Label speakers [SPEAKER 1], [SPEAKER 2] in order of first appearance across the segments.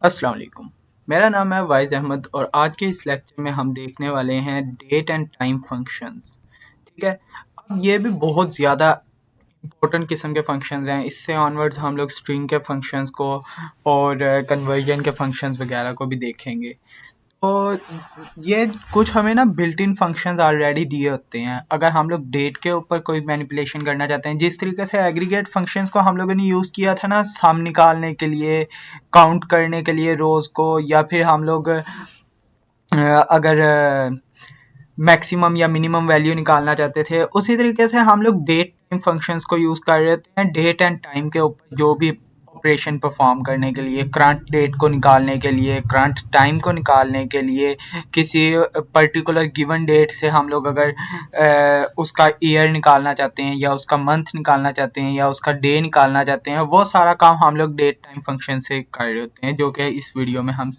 [SPEAKER 1] अस्सलाम वालेकुम। मेरा नाम है वाइज़ अहमद और आज के इस लेक्चर में हम देखने वाले हैं डेट एंड टाइम फंक्शंस। ठीक है। अब ये भी बहुत ज़्यादा इंपॉर्टेंट किस्म के फंक्शंस हैं। इससे ऑनवर्ड्स हम लोग स्ट्रिंग के फंक्शंस को और कन्वर्जन के फंक्शंस वगैरह को भी देखेंगे। तो ये कुछ हमें ना बिल्ट इन फंक्शंस ऑलरेडी दिए होते हैं। अगर हम लोग डेट के ऊपर कोई मैनिपुलेशन करना चाहते हैं, जिस तरीके से एग्रीगेट फंक्शंस को हम लोगों ने यूज़ किया था ना, सम निकालने के लिए, काउंट करने के लिए रोज़ को, या फिर हम लोग अगर मैक्सिमम या मिनिमम वैल्यू निकालना चाहते थे, उसी तरीके से हम लोग डेट टाइम फंक्शंस को यूज़ कर रहे हैं डेट एंड टाइम के ऊपर जो भी ऑपरेशन परफॉर्म करने के लिए, करंट डेट को निकालने के लिए, करंट टाइम को निकालने के लिए, किसी पर्टिकुलर गिवन डेट से हम लोग अगर उसका ईयर निकालना चाहते हैं या उसका मंथ निकालना चाहते हैं या उसका डे निकालना चाहते हैं, वो सारा काम हम लोग डेट टाइम फंक्शन से कर रहे होते हैं, जो कि इस वीडियो में हम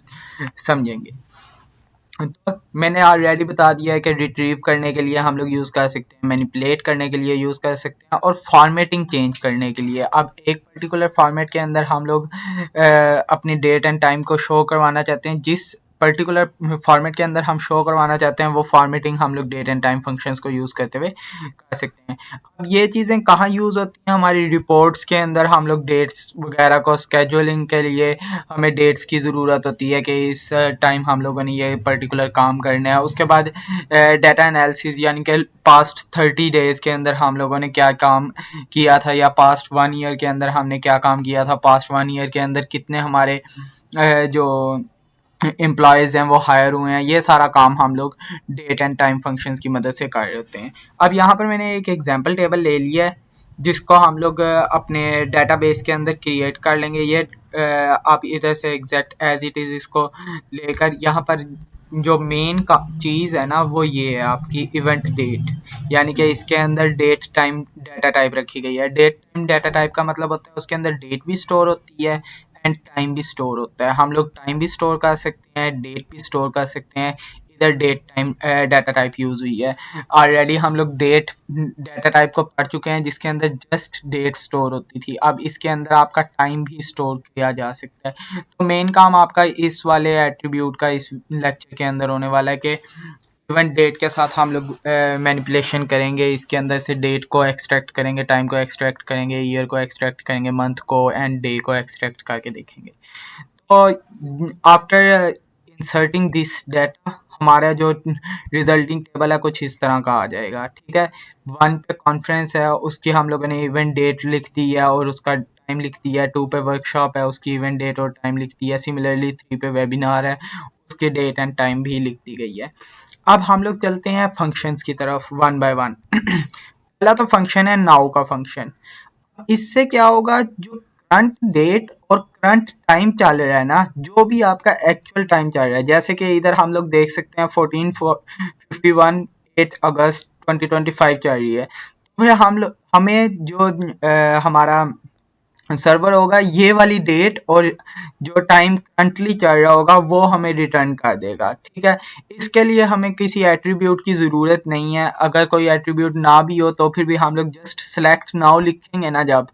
[SPEAKER 1] समझेंगे। तो मैंने ऑलरेडी बता दिया है कि रिट्रीव करने के लिए हम लोग यूज़ कर सकते हैं, मैनिपुलेट करने के लिए यूज़ कर सकते हैं, और फॉर्मेटिंग चेंज करने के लिए। अब एक पर्टिकुलर फॉर्मेट के अंदर हम लोग अपनी डेट एंड टाइम को शो करवाना चाहते हैं। जिस पर्टिकुलर फॉर्मेट के अंदर हम शो करवाना चाहते हैं, वो फॉर्मेटिंग हम लोग डेट एंड टाइम फंक्शंस को यूज़ करते हुए कर सकते हैं। अब ये चीज़ें कहाँ यूज़ होती हैं? हमारी रिपोर्ट्स के अंदर हम लोग डेट्स वगैरह को स्केजुलिंग के लिए हमें डेट्स की ज़रूरत होती है कि इस टाइम हम लोगों ने ये पर्टिकुलर काम करना है। उसके बाद डाटा एनालिसिस, यानी कि पास्ट 30 डेज़ के अंदर हम लोगों ने क्या काम किया था, या पास्ट 1 ईयर के अंदर हमने क्या काम किया था, पास्ट 1 ईयर के अंदर कितने हमारे जो एम्प्लॉयज़ हैं वो हायर हुए हैं। ये सारा काम हम लोग डेट एंड टाइम फंक्शंस की मदद से कर रहे होते हैं। अब यहाँ पर मैंने एक एग्जांपल टेबल ले लिया है, जिसको हम लोग अपने डेटाबेस के अंदर क्रिएट कर लेंगे। ये आप इधर से एग्जैक्ट एज इट इज़ इसको लेकर, यहाँ पर जो मेन का चीज़ है ना, वो ये है आपकी इवेंट डेट, यानी कि इसके अंदर डेट टाइम डाटा टाइप रखी गई है। डेट टाइम डाटा टाइप का मतलब होता है उसके अंदर डेट भी स्टोर होती है एंड टाइम भी स्टोर होता है। हम लोग टाइम भी स्टोर कर सकते हैं, डेट भी स्टोर कर सकते हैं। इधर date time data type use हुई है। ऑलरेडी हम लोग डेट डाटा टाइप को पढ़ चुके हैं, जिसके अंदर जस्ट डेट स्टोर होती थी। अब इसके अंदर आपका टाइम भी स्टोर किया जा सकता है। तो मेन काम आपका इस वाले एट्रीब्यूट का इस लेक्चर के अंदर होने वाला है कि इवेंट डेट के साथ हम लोग मैनिपुलेशन करेंगे। इसके अंदर से डेट को एक्सट्रैक्ट करेंगे, टाइम को एक्सट्रैक्ट करेंगे, ईयर को एक्सट्रैक्ट करेंगे, मंथ को एंड डे को एक्सट्रैक्ट करके देखेंगे। तो आफ्टर इंसर्टिंग दिस डाटा, हमारा जो रिजल्टिंग टेबल है कुछ इस तरह का आ जाएगा। ठीक है। 1 पे कॉन्फ्रेंस है, उसकी हम लोगों ने इवेंट डेट लिख दी है और उसका टाइम लिख दिया है। 2 पे वर्कशॉप है, उसकी इवेंट डेट और टाइम लिख दी है। सिमिलरली 3 पे वेबिनार है, उसकी डेट एंड टाइम भी लिख दी गई है। अब हम लोग चलते हैं फंक्शंस की तरफ वन बाय वन। पहला तो फंक्शन है नाउ का फंक्शन। इससे क्या होगा, जो करंट डेट और करंट टाइम चल रहा है ना, जो भी आपका एक्चुअल टाइम चल रहा है, जैसे कि इधर हम लोग देख सकते हैं 1451 8 अगस्त 2025 चल रही है। फिर हम लोग हमें जो हमारा सर्वर होगा, ये वाली डेट और जो टाइम करंटली चल रहा होगा वो हमें रिटर्न कर देगा। ठीक है। इसके लिए हमें किसी एट्रीब्यूट की ज़रूरत नहीं है। अगर कोई एट्रीब्यूट ना भी हो तो फिर भी हम लोग जस्ट सेलेक्ट नाउ लिखेंगे ना, जब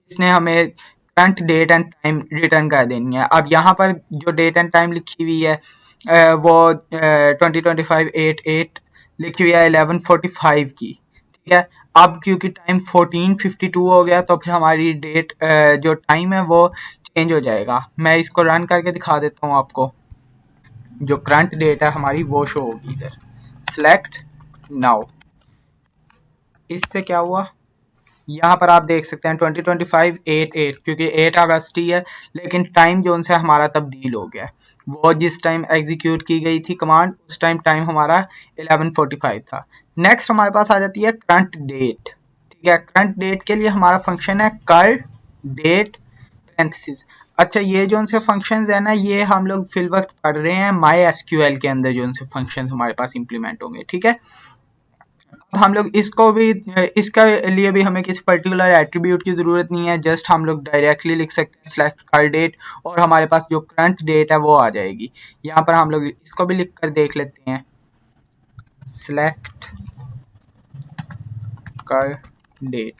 [SPEAKER 1] इसने हमें current date and time return कर देनी है। अब यहाँ पर जो डेट एंड टाइम लिखी हुई है वो 2025 8 लिखी हुई है 11:45 की। ठीक है। अब क्योंकि टाइम 14:52 हो गया, तो फिर हमारी डेट जो टाइम है वो चेंज हो जाएगा। मैं इसको रन करके दिखा देता हूँ आपको। जो करंट डेट है हमारी वो शो होगी इधर। Select now. इससे क्या हुआ, यहाँ पर आप देख सकते हैं 2025 8 क्योंकि 8 अगस्त ही है, लेकिन टाइम जोन से हमारा तब्दील हो गया है। वो जिस टाइम एग्जीक्यूट की गई थी कमांड, उस टाइम हमारा 11:45 था। नेक्स्ट हमारे पास आ जाती है करंट डेट। ठीक है। करंट डेट के लिए हमारा फंक्शन है कर डेट पैरेंथेसिस। अच्छा, ये जो उनसे फंक्शंस है ना, ये हम लोग फिल वक्त पढ़ रहे हैं माई एसक्यूएल के अंदर जो उनसे फंक्शंस हमारे पास इंप्लीमेंट होंगे। ठीक है। अब हम लोग इसको भी, इसका लिए भी हमें किसी पर्टिकुलर एट्रीब्यूट की ज़रूरत नहीं है। जस्ट हम लोग डायरेक्टली लिख सकते हैं सेलेक्ट कर डेट, और हमारे पास जो करंट डेट है वो आ जाएगी। यहाँ पर हम लोग इसको भी लिख कर देख लेते हैं, सेलेक्ट कर डेट।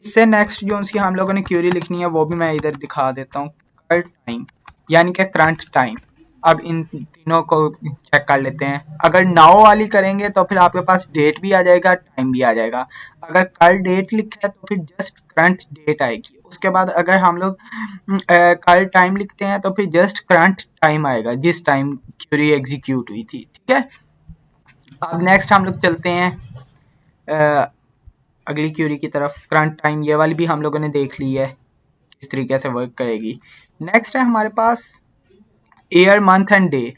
[SPEAKER 1] इससे नेक्स्ट जो सी हम लोगों ने क्यूरी लिखनी है वो भी मैं इधर दिखा देता हूँ। करंट टाइम यानी कि करंट टाइम। अब इन तीनों को चेक कर लेते हैं। अगर नाउ वाली करेंगे तो फिर आपके पास डेट भी आ जाएगा, टाइम भी आ जाएगा। अगर कल डेट लिखा है तो फिर जस्ट करंट डेट आएगी। उसके बाद अगर हम लोग कल टाइम लिखते हैं तो फिर जस्ट करंट टाइम आएगा जिस टाइम क्यूरी एग्जीक्यूट हुई थी। ठीक है, अब नेक्स्ट हम लोग चलते हैं अगली क्यूरी की तरफ। करंट टाइम ये वाली भी हम लोगों ने देख ली है किस तरीके से वर्क करेगी। नेक्स्ट है हमारे पास ईयर, मंथ एंड डे।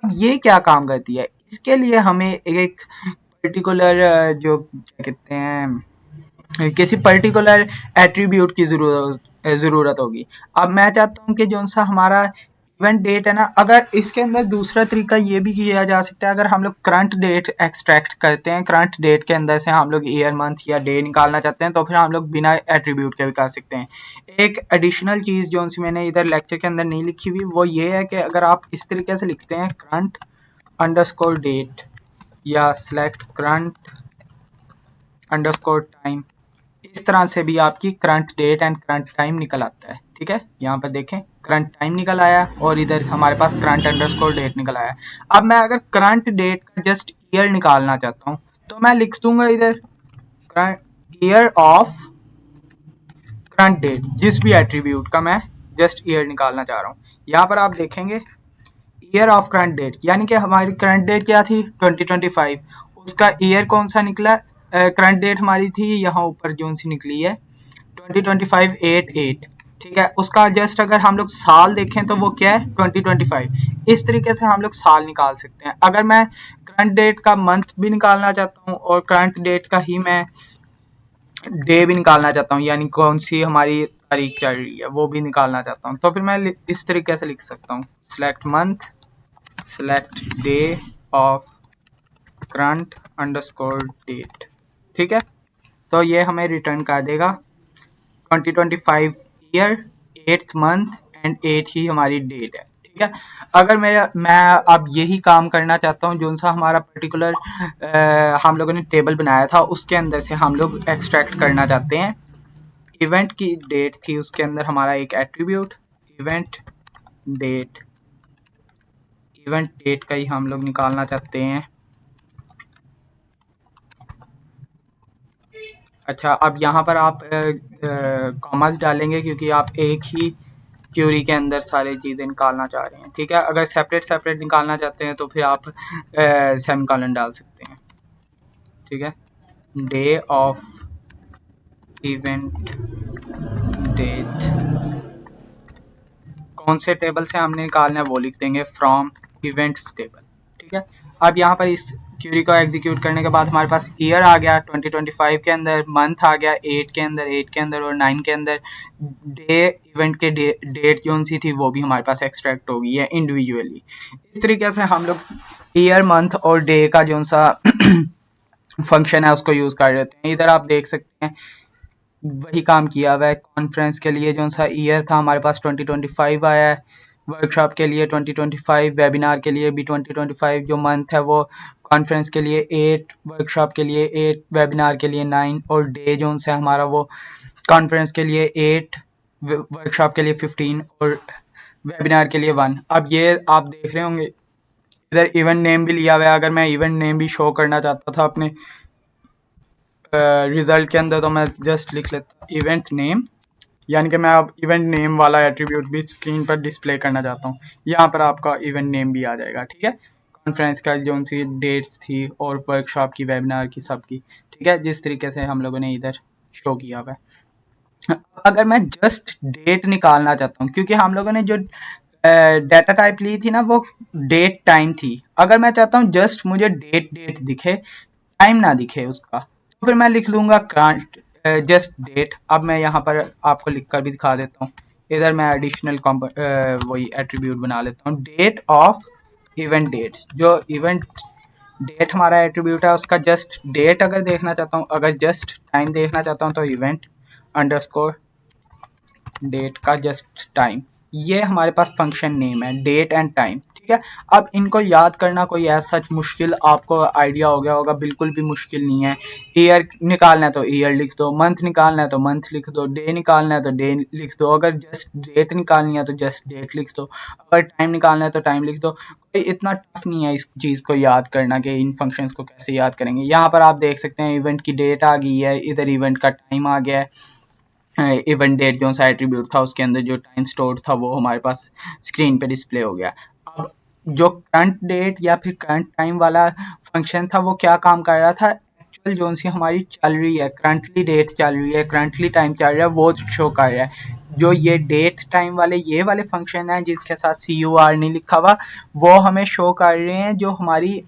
[SPEAKER 1] अब ये क्या काम करती है, इसके लिए हमें एक पर्टिकुलर जो क्या कहते हैं किसी पर्टिकुलर एट्रीब्यूट की ज़रूरत होगी। अब मैं चाहता हूँ कि जो सा हमारा इवेंट डेट है ना, अगर इसके अंदर दूसरा तरीका ये भी किया जा सकता है। अगर हम लोग करंट डेट एक्सट्रैक्ट करते हैं, करंट डेट के अंदर से हम लोग ईयर, मंथ या डे निकालना चाहते हैं तो फिर हम लोग बिना एट्रीब्यूट के भी कर सकते हैं। एक एडिशनल चीज़ जो सी मैंने इधर लेक्चर के अंदर नहीं लिखी हुई वो ये है कि अगर आप इस तरीके से लिखते हैं करंट अंडरस्कोर डेट या सिलेक्ट करंट अंडरस्कोर टाइम, इस तरह से भी आपकी current date and current time निकल आता है। ठीक है, यहाँ पर देखें करंट टाइम निकल आया और इधर हमारे पास करंट अंडरस्कोर डेट निकल आया। अब मैं अगर करंट डेट का जस्ट ईयर निकालना चाहता हूँ तो मैं लिख दूंगा इधर ईयर ऑफ करंट डेट, जिस भी एट्रीब्यूट का मैं जस्ट ईयर निकालना चाह रहा हूँ। यहाँ पर आप देखेंगे ईयर ऑफ करंट डेट, यानी कि हमारी करंट डेट क्या थी 2025, उसका ईयर कौन सा निकला, करंट डेट हमारी थी यहाँ ऊपर जो सी निकली है 2025/8/8। ठीक है, उसका जस्ट अगर हम लोग साल देखें तो वो क्या है 2025। इस तरीके से हम लोग साल निकाल सकते हैं। अगर मैं करंट डेट का मंथ भी निकालना चाहता हूँ और करंट डेट का ही मैं डे भी निकालना चाहता हूँ, यानी कौन सी हमारी तारीख चल रही है वो भी निकालना चाहता हूँ, तो फिर मैं इस तरीके से लिख सकता हूँ select month select day of current underscore date. ठीक है, तो ये हमें रिटर्न कर देगा 2025 ईयर, 8th मंथ एंड 8 ही हमारी डेट है। ठीक है, अगर मैं अब यही काम करना चाहता हूँ जो सा हमारा पर्टिकुलर हम लोगों ने टेबल बनाया था उसके अंदर से हम लोग एक्सट्रैक्ट करना चाहते हैं। इवेंट की डेट थी, उसके अंदर हमारा एक एट्रीब्यूट इवेंट डेट का ही हम लोग निकालना चाहते हैं। अच्छा, अब यहाँ पर आप कॉमास डालेंगे क्योंकि आप एक ही क्यूरी के अंदर सारी चीज़ें निकालना चाह रहे हैं। ठीक है, अगर सेपरेट निकालना चाहते हैं तो फिर आप सेमीकोलन डाल सकते हैं। ठीक है, डे ऑफ इवेंट डेट कौन से टेबल से हमने निकालना है वो लिख देंगे फ्रॉम इवेंट्स टेबल। ठीक है, अब यहाँ पर इस क्यूरी को एग्जीक्यूट करने के बाद हमारे पास ईयर आ गया 2025 के अंदर, मंथ आ गया 8 के अंदर और 9 के अंदर, डे इवेंट के डेट जो सी थी वो भी हमारे पास एक्सट्रैक्ट हो गई है इंडिविजुअली। इस तरीके से हम लोग ईयर, मंथ और डे का जो सा फंक्शन है उसको यूज़ कर लेते हैं। इधर आप देख सकते हैं वही काम किया हुआ है। कॉन्फ्रेंस के लिए जो सा ईयर था हमारे पास 2025 आया है, वर्कशॉप के लिए 2025, वेबिनार के लिए भी 2025, जो मंथ है वो कॉन्फ्रेंस के लिए 8, वर्कशॉप के लिए 8, वेबिनार के लिए 9 और डे जो है हमारा वो कॉन्फ्रेंस के लिए 8, वर्कशॉप के लिए 15 और वेबिनार के लिए 1। अब ये आप देख रहे होंगे इधर इवेंट नेम भी लिया हुआ है। अगर मैं इवेंट नेम भी शो करना चाहता था अपने रिजल्ट के अंदर तो मैं जस्ट लिख लेता इवेंट नेम, यानी कि मैं अब इवेंट नेम वाला एट्रीब्यूट भी स्क्रीन पर डिस्प्ले करना चाहता हूँ, यहाँ पर आपका इवेंट नेम भी आ जाएगा। ठीक है, कॉन्फ्रेंस का जो सी डेट्स थी और वर्कशॉप की, वेबिनार की, सबकी। ठीक है, जिस तरीके से हम लोगों ने इधर शो किया हुआ है। अगर मैं जस्ट डेट निकालना चाहता हूँ, क्योंकि हम लोगों ने जो डाटा टाइप ली थी ना वो डेट टाइम थी, अगर मैं चाहता हूँ जस्ट मुझे डेट दिखे, टाइम ना दिखे उसका, तो फिर मैं लिख लूँगा करंट जस्ट डेट। अब मैं यहाँ पर आपको लिख कर भी दिखा देता हूँ। इधर मैं एडिशनल वही एट्रीब्यूट बना लेता हूँ डेट ऑफ इवेंट डेट। जो इवेंट डेट हमारा एट्रीब्यूट है उसका जस्ट डेट अगर देखना चाहता हूँ, अगर जस्ट टाइम देखना चाहता हूँ तो इवेंट अंडरस्कोर डेट का जस्ट टाइम, ये हमारे पास फंक्शन नेम है डेट एंड टाइम। ठीक है। अब इनको याद करना कोई ऐसा सच मुश्किल आपको आइडिया हो गया होगा, बिल्कुल भी मुश्किल नहीं है। ईयर निकालना है तो ईयर लिख दो, मंथ निकालना है तो मंथ लिख दो, डे निकालना है तो डे लिख दो, अगर जस्ट डेट निकालनी है तो जस्ट डेट लिख दो, अगर टाइम निकालना है तो टाइम लिख दो। कोई इतना टफ नहीं है इस चीज़ को याद करना कि इन फंक्शंस को कैसे याद करेंगे। यहाँ पर आप देख सकते हैं इवेंट की डेट आ गई है, इधर इवेंट का टाइम आ गया है। इवेंट डेट जो सा एट्रीब्यूट था उसके अंदर जो टाइम स्टोर्ड था वो हमारे पास स्क्रीन पे डिस्प्ले हो गया। अब जो करंट डेट या फिर करंट टाइम वाला फंक्शन था वो क्या काम कर रहा था, एक्चुअल जो सी हमारी चल रही है, करंटली डेट चल रही है, करंटली टाइम चल रहा है, वो शो कर रहा है। जो ये डेट टाइम वाले ये वाले फंक्शन है जिसके साथ CUR नहीं लिखा हुआ, वो हमें शो कर रहे हैं जो हमारी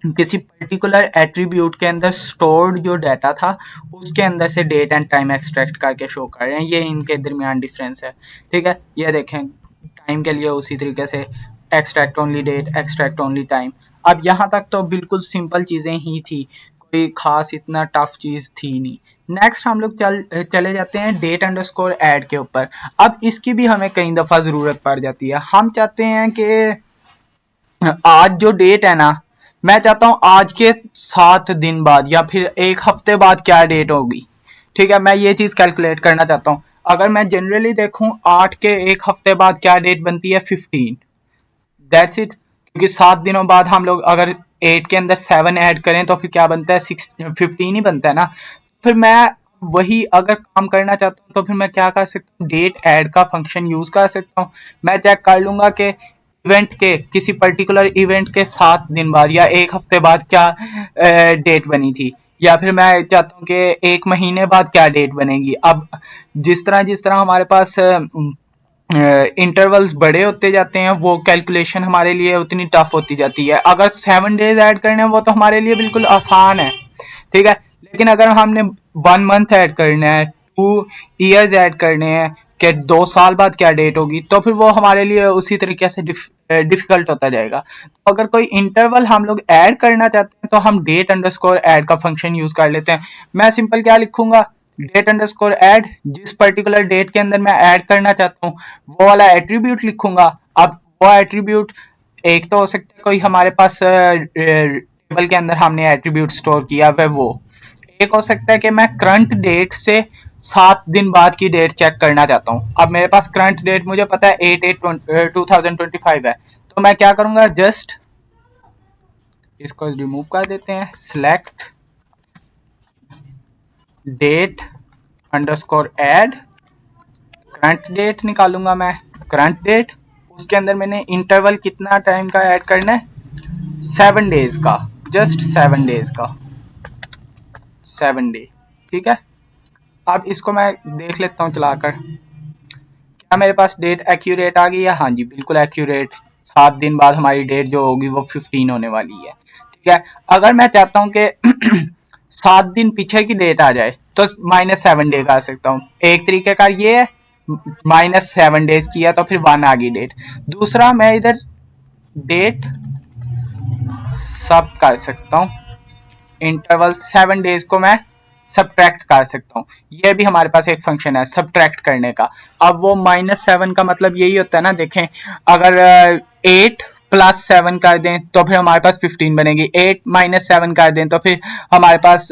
[SPEAKER 1] किसी पर्टिकुलर एट्रीब्यूट के अंदर स्टोर्ड जो डाटा था उसके अंदर से डेट एंड टाइम एक्सट्रैक्ट करके शो कर रहे हैं। ये इनके दरमियान डिफरेंस है, ठीक है। ये देखें टाइम के लिए उसी तरीके से extract only date, extract only time. अब यहाँ तक तो बिल्कुल सिंपल चीज़ें ही थी, कोई खास इतना टफ चीज़ थी नहीं। नेक्स्ट हम लोग चले जाते हैं डेट अंडरस्कोर ऐड के ऊपर। अब इसकी भी हमें कई दफ़ा ज़रूरत पड़ जाती है। हम चाहते हैं कि आज जो डेट है ना, मैं चाहता हूँ आज के 7 दिन बाद या फिर एक हफ्ते बाद क्या डेट होगी, ठीक है। मैं ये चीज़ कैलकुलेट करना चाहता हूँ। अगर मैं जनरली देखूँ 8 के एक हफ्ते बाद क्या डेट बनती है, 15, दैट्स इट। क्योंकि 7 दिनों बाद हम लोग अगर 8 के अंदर 7 ऐड करें तो फिर क्या बनता है, 15 ही बनता है ना। फिर मैं वही अगर काम करना चाहता हूँ तो फिर मैं क्या कर सकता हूँ, डेट ऐड का फंक्शन यूज़ कर सकता हूँ। मैं चेक कर लूँगा कि इवेंट के किसी पर्टिकुलर इवेंट के 7 दिन बाद या एक हफ्ते बाद क्या डेट बनी थी, या फिर मैं चाहता हूँ कि एक महीने बाद क्या डेट बनेगी। अब जिस तरह हमारे पास इंटरवल्स बड़े होते जाते हैं वो कैलकुलेशन हमारे लिए उतनी टफ होती जाती है। अगर 7 डेज ऐड करने हैं वो तो हमारे लिए बिल्कुल आसान है, ठीक है। लेकिन अगर हमने 1 मंथ ऐड करना है, 2 ईयर्स ऐड करने हैं कि 2 साल बाद क्या डेट होगी, तो फिर वो हमारे लिए उसी तरीके से डिफिकल्ट होता जाएगा। तो अगर कोई इंटरवल हम लोग ऐड करना चाहते हैं तो हम डेट अंडरस्कोर ऐड का फंक्शन यूज कर लेते हैं। मैं सिंपल क्या लिखूंगा, डेट अंडरस्कोर ऐड, जिस पर्टिकुलर डेट के अंदर मैं ऐड करना चाहता हूँ वो वाला एट्रीब्यूट लिखूंगा। अब वो एट्रीब्यूट एक तो हो सकता है कोई हमारे पास टेबल के अंदर हमने एट्रीब्यूट स्टोर किया हुआ है वो, एक हो सकता है कि मैं करंट डेट से 7 दिन बाद की डेट चेक करना चाहता हूँ। अब मेरे पास करंट डेट मुझे पता है 8/8/2025 है, तो मैं क्या करूंगा, जस्ट इसको रिमूव कर देते हैं, select date underscore add, current date निकालूंगा मैं, करंट डेट, उसके अंदर मैंने इंटरवल कितना टाइम का ऐड करना है, 7 डेज का, जस्ट 7 डेज का, 7 डे, ठीक है। अब इसको मैं देख लेता हूँ चलाकर, क्या मेरे पास डेट एक्यूरेट आ गई है, हाँ जी बिल्कुल एक्यूरेट। 7 दिन बाद हमारी डेट जो होगी वो 15 होने वाली है, ठीक है। अगर मैं चाहता हूँ कि 7 दिन पीछे की डेट आ जाए तो -7 डे का आ सकता हूँ। एक तरीके का ये है, -7 डेज किया तो फिर 1 आ गई डेट। दूसरा मैं इधर डेट सब कर सकता हूँ, इंटरवल 7 डेज को मैं सब्ट्रैक्ट कर सकता हूँ। ये भी हमारे पास एक फंक्शन है सब्ट्रैक्ट करने का। अब वो -7 का मतलब यही होता है ना, देखें अगर 8+7 कर दें तो फिर हमारे पास 15 बनेगी, 8 - 7 कर दें तो फिर हमारे पास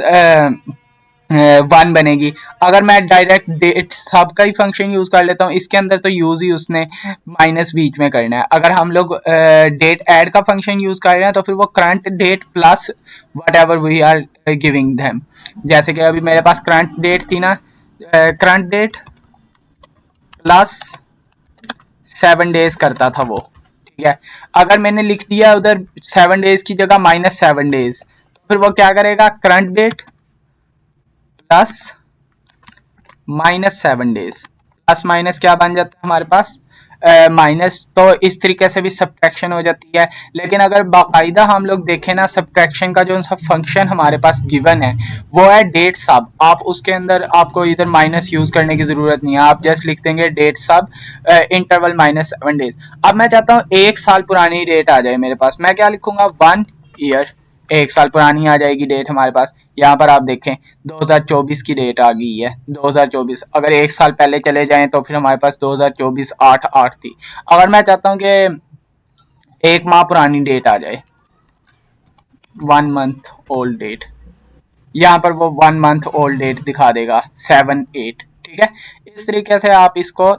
[SPEAKER 1] 1 बनेगी। अगर मैं डायरेक्ट डेट सब का ही फंक्शन यूज कर लेता हूँ, इसके अंदर तो यूज ही उसने माइनस बीच में करना है। अगर हम लोग डेट ऐड का फंक्शन यूज कर रहे हैं तो फिर वो current date plus whatever we are giving them. जैसे कि अभी मेरे पास करंट डेट थी ना, करंट डेट प्लस 7 डेज करता था वो, ठीक है। अगर मैंने लिख दिया उधर 7 डेज की जगह -7 डेज, तो फिर वो क्या करेगा, current date plus -7 days, plus minus क्या बन जाता है हमारे पास, माइनस। तो इस तरीके से भी सब्ट्रैक्शन हो जाती है। लेकिन अगर बाकायदा हम लोग देखें ना, सब्ट्रैक्शन का जो सा फंक्शन हमारे पास गिवन है वो है डेट सब। आप उसके अंदर आपको इधर माइनस यूज करने की जरूरत नहीं है, आप जस्ट लिख देंगे डेट सब इंटरवल -7 डेज। अब मैं चाहता हूँ 1 साल पुरानी डेट आ जाए मेरे पास, मैं क्या लिखूंगा, 1 ईयर, 1 साल पुरानी आ जाएगी डेट हमारे पास। यहाँ पर आप देखें 2024 की डेट आ गई है, 2024। अगर 1 साल पहले चले जाएं तो फिर हमारे पास 2024 8/8 थी। अगर मैं चाहता हूँ कि एक माह पुरानी डेट आ जाए, 1 मंथ ओल्ड डेट, यहाँ पर वो 1 मंथ ओल्ड डेट दिखा देगा 7 8। ठीक है, इस तरीके से आप इसको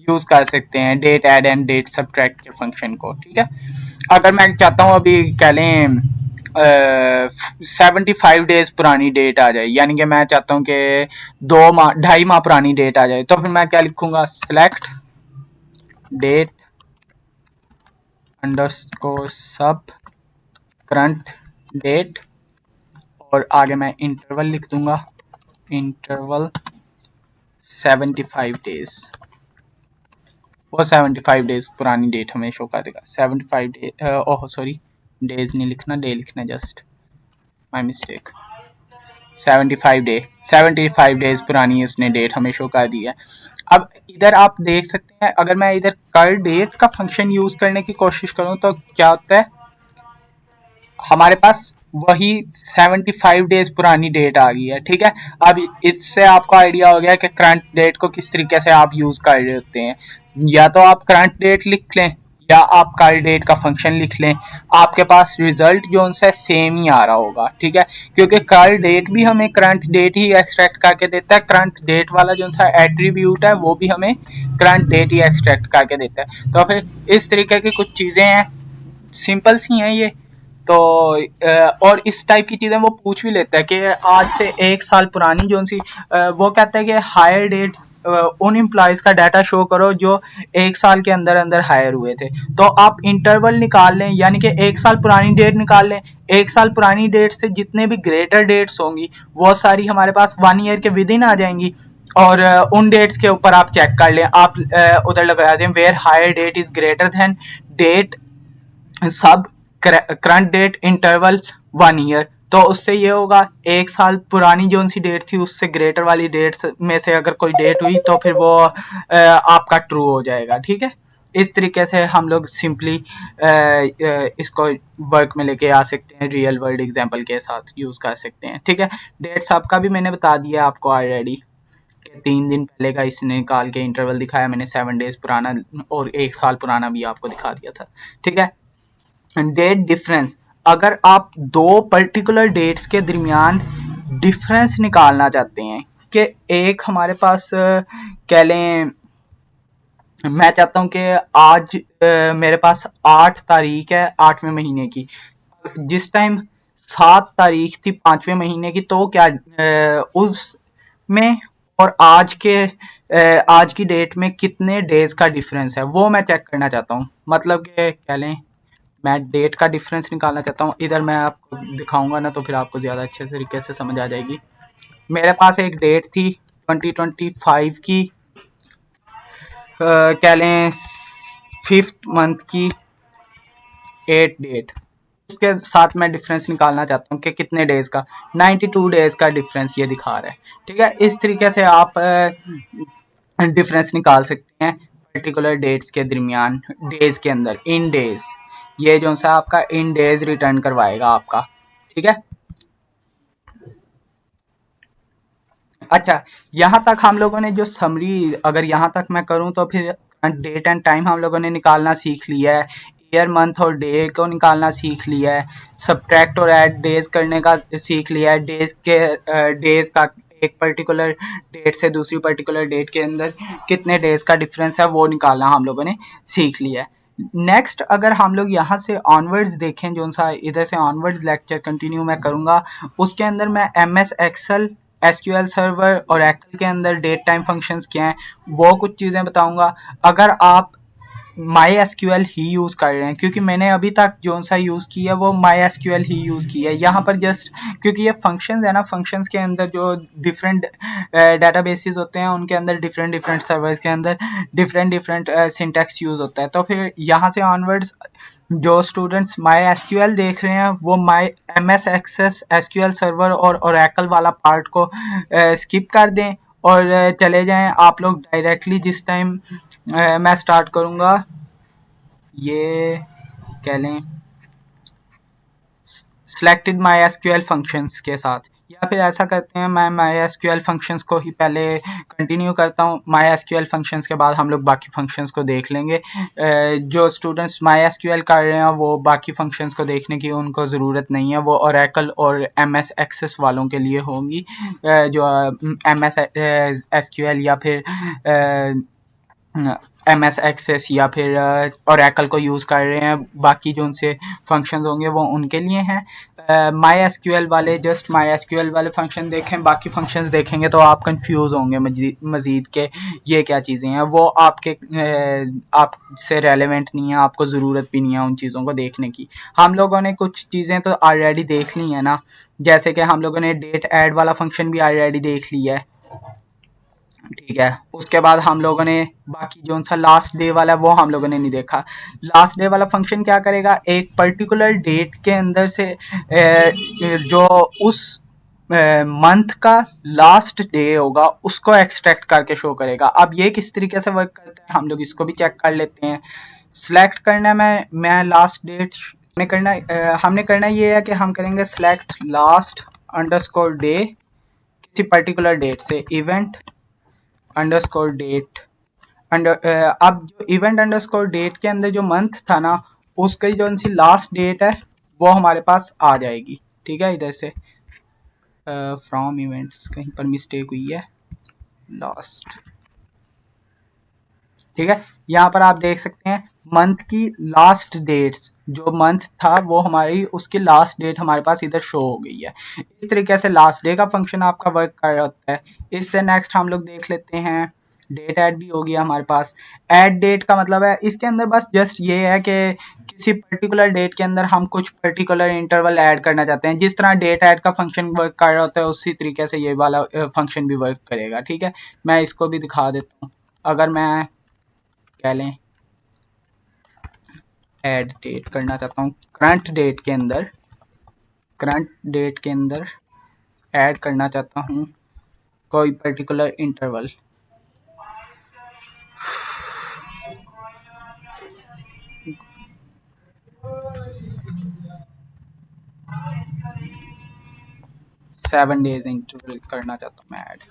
[SPEAKER 1] यूज कर सकते हैं date add and date subtract के फंक्शन को। ठीक है, अगर मैं चाहता हूँ अभी कह लें 75 डेज पुरानी डेट आ जाए, यानी कि मैं चाहता हूँ कि 2 माह 2.5 माह पुरानी डेट आ जाए, तो फिर मैं क्या लिखूंगा, सेलेक्ट डेट अंडरस्कोर सब करंट डेट, और आगे मैं इंटरवल लिख दूंगा, इंटरवल 75 डेज। वो 75 डेज पुरानी डेट हमें शो कर देगा। 75 डेज, ओह सॉरी, डेज नहीं लिखना, डे लिखना, जस्ट माई मिस्टेक। 75 डेज पुरानी उसने डेट हमें शो कर दी है। अब इधर आप देख सकते हैं, अगर मैं इधर कर डेट का फंक्शन यूज करने की कोशिश करूं तो क्या होता है, हमारे पास वही 75 डेज पुरानी डेट आ गई है। ठीक है, अब इससे आपको आइडिया हो गया कि करंट डेट को किस तरीके से आप यूज कर रहे होते हैं। या तो आप करंट डेट लिख लें या आप कर डेट का फंक्शन लिख लें, आपके पास रिजल्ट जो उनसे सेम ही आ रहा होगा। ठीक है, क्योंकि कर डेट भी हमें करंट डेट ही एक्सट्रैक्ट करके देता है, करंट डेट वाला जो सा एट्रीब्यूट है वो भी हमें करंट डेट ही एक्सट्रैक्ट करके देता है। तो फिर इस तरीके की कुछ चीजें हैं, सिंपल सी हैं ये। तो और इस टाइप की चीजें वो पूछ भी लेता है कि आज से 1 साल पुरानी जो सी, वो कहता है कि हायर डेट उन एम्प्लॉयज का डाटा शो करो जो 1 साल के अंदर अंदर हायर हुए थे। तो आप इंटरवल निकाल लें, यानी कि 1 साल पुरानी डेट निकाल लें, 1 साल पुरानी डेट से जितने भी ग्रेटर डेट्स होंगी वो सारी हमारे पास 1 ईयर के विद इन आ जाएंगी, और उन डेट्स के ऊपर आप चेक कर लें, आप उधर लगा दें where hire date is greater than date sub current date interval 1 year. तो उससे ये होगा 1 साल पुरानी जो सी डेट थी उससे ग्रेटर वाली डेट में से अगर कोई डेट हुई तो फिर वो आपका ट्रू हो जाएगा। ठीक है, इस तरीके से हम लोग सिंपली इसको वर्क में लेके आ सकते हैं, रियल वर्ल्ड एग्जांपल के साथ यूज कर सकते हैं। ठीक है, डेट्स आपका भी मैंने बता दिया आपको ऑलरेडी, 3 दिन पहले का इसने निकाल के इंटरवल दिखाया मैंने 7 डेज पुराना, और 1 साल पुराना भी आपको दिखा दिया था। ठीक है, डेट डिफरेंस, अगर आप दो पर्टिकुलर डेट्स के दरमियान डिफरेंस निकालना चाहते हैं कि एक हमारे पास कह लें, मैं चाहता हूं कि आज मेरे पास 8 तारीख है 8वें महीने की, जिस टाइम 7 तारीख थी 5वें महीने की, तो क्या उस में और आज की डेट में कितने डेज का डिफरेंस है वो मैं चेक करना चाहता हूँ। मतलब कि कह लें मैं डेट का डिफरेंस निकालना चाहता हूँ, इधर मैं आपको दिखाऊंगा ना तो फिर आपको ज़्यादा अच्छे तरीके से समझ आ जाएगी। मेरे पास एक डेट थी 2025 की, कह लें 5th मंथ की 8 डेट, उसके साथ मैं डिफरेंस निकालना चाहता हूँ कि कितने डेज का, 92 डेज का डिफरेंस ये दिखा रहा है। ठीक है, इस तरीके से आप डिफरेंस निकाल सकते हैं पर्टिकुलर डेट्स के दरमियान, डेज के अंदर, इन डेज, ये जो सा आपका इन डेज रिटर्न करवाएगा आपका। ठीक है, अच्छा, यहाँ तक हम लोगों ने जो समरी, अगर यहाँ तक मैं करूँ तो फिर डेट एंड टाइम हम लोगों ने निकालना सीख लिया है, ईयर मंथ और डे को निकालना सीख लिया है, सब्ट्रैक्ट और ऐड डेज करने का सीख लिया है, डेज का एक पर्टिकुलर डेट से दूसरी पर्टिकुलर डेट के अंदर कितने डेज का डिफरेंस है वो निकालना हम लोगों ने सीख लिया है। नेक्स्ट अगर हम लोग यहाँ से ऑनवर्ड्स देखें, जो सा इधर से ऑनवर्ड्स लेक्चर कंटिन्यू मैं करूँगा, उसके अंदर मैं MS एक्सेल, SQL सर्वर और एक्सेल के अंदर डेट टाइम फंक्शंस क्या हैं वो कुछ चीज़ें बताऊंगा। अगर आप माई एसक्यूएल ही यूज़ कर रहे हैं, क्योंकि मैंने अभी तक जो सा यूज़ किया है वो माई एसक्यूएल ही यूज़ किया है, यहाँ पर जस्ट क्योंकि ये फंक्शंस है ना, फंक्शंस के अंदर जो डिफरेंट डेटाबेसेस होते हैं उनके अंदर डिफरेंट डिफरेंट सर्वर्स के अंदर डिफरेंट डिफरेंट सिंटैक्स यूज़ होता है। तो फिर यहाँ से ऑनवर्ड्स जो स्टूडेंट्स माई एसक्यूएल देख रहे हैं वो माई MS एक्सेस, SQL सर्वर और ओरेकल वाला पार्ट को स्किप कर दें और चले जाएं आप लोग डायरेक्टली जिस टाइम मैं स्टार्ट करूँगा, ये कह लें सिलेक्टेड माई एसक्यूएल फंक्शंस के साथ, या फिर ऐसा करते हैं, मैं माई एसक्यूएल फंक्शंस को ही पहले कंटिन्यू करता हूँ। माई एसक्यूएल फंक्शंस के बाद हम लोग बाकी फंक्शंस को देख लेंगे। जो स्टूडेंट्स माई एसक्यूएल कर रहे हैं वो बाकी फंक्शंस को देखने की उनको ज़रूरत नहीं है, वो ओरेकल और एम एस एक्सेस वालों के लिए होंगी। जो एम एस एसक्यूएल या फिर एम एस एक्सेस या फिर ओरेकल को यूज़ कर रहे हैं, बाकी जो उनसे फंक्शंस होंगे वो उनके लिए हैं। माई एसक्यूएल वाले जस्ट माई एसक्यूएल वाले फंक्शन देखें, बाकी फंक्शंस देखेंगे तो आप कंफ्यूज होंगे मज़ीद के ये क्या चीज़ें हैं, वो आपसे रेलेवेंट नहीं है, आपको ज़रूरत भी नहीं है उन चीज़ों को देखने की। हम लोगों ने कुछ चीज़ें तो ऑलरेडी देख ली हैं ना, जैसे कि हम लोगों ने डेट ऐड वाला फंक्शन भी ऑलरेडी देख लिया है, ठीक है। उसके बाद हम लोगों ने बाकी जो सा लास्ट डे वाला है वो हम लोगों ने नहीं देखा। लास्ट डे वाला फंक्शन क्या करेगा, एक पर्टिकुलर डेट के अंदर से जो उस मंथ का लास्ट डे होगा उसको एक्सट्रैक्ट करके शो करेगा। अब ये किस तरीके से वर्क करता है हम लोग इसको भी चेक कर लेते हैं। सिलेक्ट करना मैं लास्ट डेट हमने करना ये है कि हम करेंगे सिलेक्ट लास्ट अंडरस्कोर डे किसी पर्टिकुलर डेट से, इवेंट अंडरस्कोर डेट अब जो इवेंट अंडरस्कोर डेट के अंदर जो मंथ था ना उसकी जो सी लास्ट डेट है वो हमारे पास आ जाएगी, ठीक है। इधर से फ्रॉम इवेंट्स कहीं पर मिस्टेक हुई है, लास्ट, ठीक है। यहाँ पर आप देख सकते हैं मंथ की लास्ट डेट्स, जो मंथ था वो हमारी उसकी लास्ट डेट हमारे पास इधर शो हो गई है। इस तरीके से लास्ट डे का फंक्शन आपका वर्क कर रहा होता है। इससे नेक्स्ट हम लोग देख लेते हैं, डेट ऐड भी हो गया हमारे पास। ऐड डेट का मतलब है इसके अंदर बस जस्ट ये है कि किसी पर्टिकुलर डेट के अंदर हम कुछ पर्टिकुलर इंटरवल ऐड करना चाहते हैं। जिस तरह डेट ऐड का फंक्शन वर्क कर रहा होता है उसी तरीके से ये वाला फंक्शन भी वर्क करेगा, ठीक है। मैं इसको भी दिखा देता हूँ। अगर मैं कह लें ऐड डेट करना चाहता हूँ, करंट डेट के अंदर ऐड करना चाहता हूँ कोई particular interval, seven days interval करना चाहता हूँ मैं ऐड।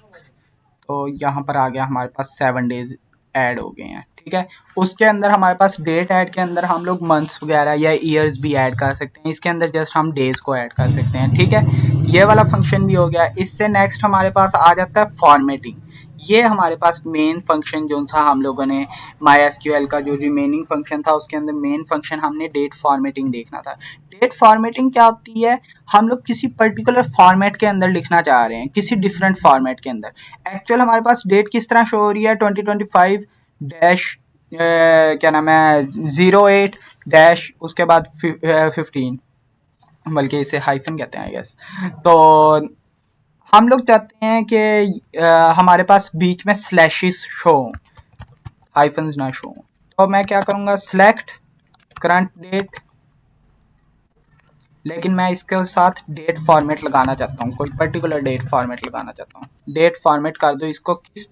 [SPEAKER 1] तो यहाँ पर आ गया हमारे पास 7 डेज ऐड हो गए हैं, ठीक है। उसके अंदर हमारे पास डेट ऐड के अंदर हम लोग मंथ्स वगैरह या ईयर्स भी ऐड कर सकते हैं। इसके अंदर जस्ट हम डेज को ऐड कर सकते हैं, ठीक है। ये वाला फंक्शन भी हो गया। इससे नेक्स्ट हमारे पास आ जाता है फॉर्मेटिंग। ये हमारे पास मेन फंक्शन जो सा हम लोगों ने माई एसक्यूएल का जो रिमेनिंग फंक्शन था उसके अंदर मेन फंक्शन हमने डेट फॉर्मेटिंग देखना था। डेट फॉर्मेटिंग क्या होती है, हम लोग किसी पर्टिकुलर फॉर्मेट के अंदर लिखना चाह रहे हैं, किसी डिफरेंट फॉर्मेट के अंदर। एक्चुअल हमारे पास डेट किस तरह शो हो रही है, 2025 डैश क्या नाम है 08 डैश उसके बाद 15, बल्कि इसे हाइफन कहते हैं आई गेस। तो हम लोग चाहते हैं कि हमारे पास बीच में स्लैशेस शो हों, हाइफन्स ना शो हों। तो मैं क्या करूँगा, सिलेक्ट करंट डेट, लेकिन मैं इसके साथ डेट फॉर्मेट लगाना चाहता हूँ, कोई पर्टिकुलर डेट फॉर्मेट लगाना चाहता हूँ। डेट फॉर्मेट कर दो, इसको किस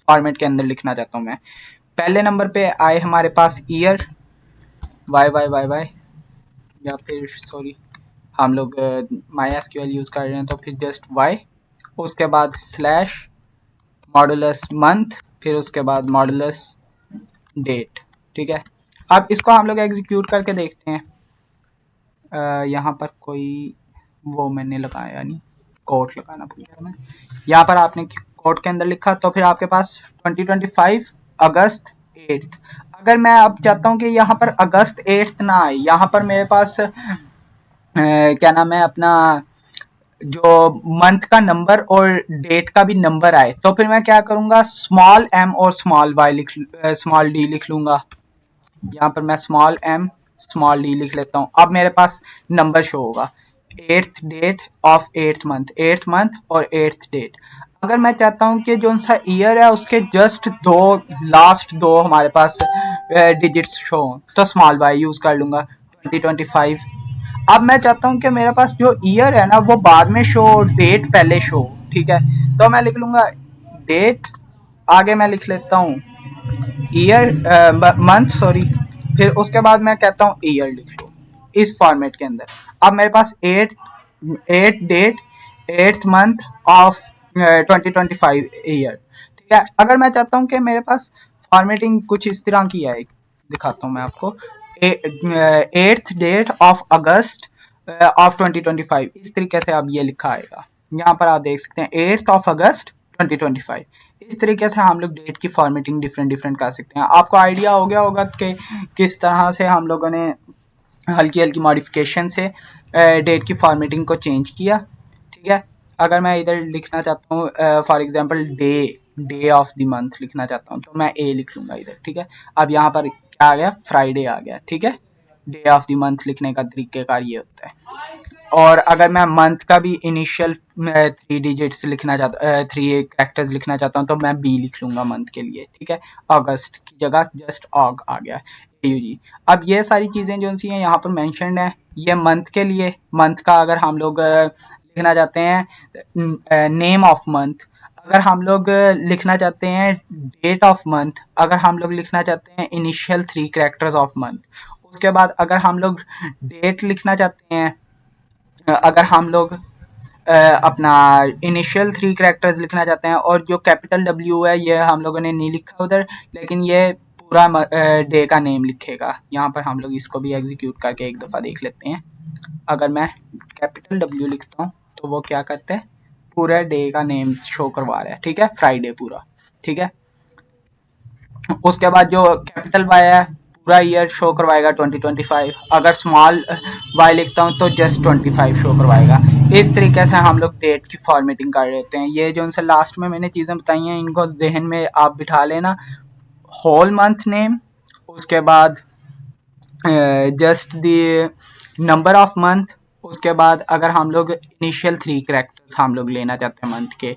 [SPEAKER 1] फॉर्मेट के अंदर लिखना चाहता हूँ मैं। पहले नंबर पे आए हमारे पास ईयर, वाई वाई वाई वाई, या फिर सॉरी हम लोग माई एसक्यूएल यूज़ कर रहे हैं तो फिर जस्ट वाई, उसके बाद स्लैश मॉडुलस मंथ, फिर उसके बाद मॉडुलस डेट, ठीक है। अब इसको हम लोग एग्जीक्यूट करके देखते हैं। यहाँ पर कोई वो मैंने लगाया नहीं, कोट लगाना भूल गया मैं। यहाँ पर आपने कोट के अंदर लिखा तो फिर आपके पास 2025 अगस्त 8। अगर मैं अब चाहता हूँ कि यहाँ पर अगस्त 8 ना आए, यहाँ पर मेरे पास क्या नाम है अपना जो मंथ का नंबर और डेट का भी नंबर आए, तो फिर मैं क्या करूँगा, स्मॉल एम और स्मॉल डी लिख लूँगा। यहाँ पर मैं स्मॉल एम स्मॉल डी लिख लेता हूँ। अब मेरे पास नंबर शो होगा, 8th date of 8th month और 8th डेट। अगर मैं चाहता हूँ कि जो सा ईयर है उसके जस्ट लास्ट दो हमारे पास डिजिट्स शो हों, तो स्मॉल वाई यूज़ कर लूँगा, 2025। अब मैं चाहता हूँ कि मेरे पास जो ईयर है ना वो बाद में शो, डेट पहले शो, ठीक है। तो मैं लिख लूँगा डेट, आगे मैं लिख लेता हूँ ईयर मंथ सॉरी, फिर उसके बाद मैं कहता हूँ ईयर लिख लो इस फॉर्मेट के अंदर। अब मेरे पास 8 date 8th month of 2025 year, ठीक है। अगर मैं चाहता हूँ कि मेरे पास फॉर्मेटिंग कुछ इस तरह की है, दिखाता हूँ मैं आपको। 8th date of August of 2025, इस तरीके से अब ये लिखा आएगा। यहाँ पर आप देख सकते हैं 8th ऑफ अगस्त 2025। इस तरीके से हम लोग डेट की फॉर्मेटिंग डिफरेंट डिफरेंट कर सकते हैं। आपको आइडिया हो गया होगा कि किस तरह से हम लोगों ने हल्की हल्की मॉडिफिकेशन से डेट की फॉर्मेटिंग को चेंज किया, ठीक है। अगर मैं इधर लिखना चाहता हूँ for example day of the month लिखना चाहता हूँ, तो मैं ए लिख लूँगा इधर, ठीक है। अब यहाँ पर क्या आ गया, फ्राइडे आ गया, ठीक है। डे ऑफ द मंथ लिखने का तरीक़ेकार ये होता है। और अगर मैं मंथ का भी इनिशियल 3 डिजिट्स लिखना चाहता 3 कैरेक्टर्स लिखना चाहता हूँ, तो मैं बी लिख लूँगा मंथ के लिए, ठीक है। अगस्त की जगह जस्ट ऑग आ गया, AUG। अब ये सारी चीज़ें जो सी हैं यहाँ पर मेंशन्ड हैं। ये मंथ के लिए, मंथ का अगर हम लोग लिखना चाहते हैं नेम ऑफ मंथ, अगर हम लोग लिखना चाहते हैं डेट ऑफ मंथ, अगर हम लोग लिखना चाहते हैं इनिशियल 3 कैरेक्टर्स ऑफ मंथ, उसके बाद अगर हम लोग डेट लिखना चाहते हैं, अगर हम लोग अपना इनिशियल 3 कैरेक्टर्स लिखना चाहते हैं, और जो कैपिटल डब्ल्यू है ये हम लोगों ने नहीं लिखा उधर, लेकिन ये पूरा डे का नेम लिखेगा। यहाँ पर हम लोग इसको भी एग्जीक्यूट करके एक दफ़ा देख लेते हैं। अगर मैं कैपिटल डब्ल्यू लिखता हूँ तो वो क्या करते हैं, पूरा डे का नेम शो करवा रहा है, ठीक है, फ्राइडे पूरा, ठीक है। उसके बाद जो कैपिटल वाई है पूरा ईयर शो करवाएगा 2025। अगर स्मॉल वाई लिखता हूँ तो जस्ट 25 शो करवाएगा। इस तरीके से हम लोग डेट की फॉर्मेटिंग कर लेते हैं। ये जो उनसे लास्ट में मैंने चीज़ें बताई हैं, इनको जहन में आप बिठा लेना। होल मंथ नेम, उसके बाद just the number of month, उसके बाद अगर हम लोग इनिशियल 3 कैरेक्टर्स हम लोग लेना चाहते हैं मंथ के,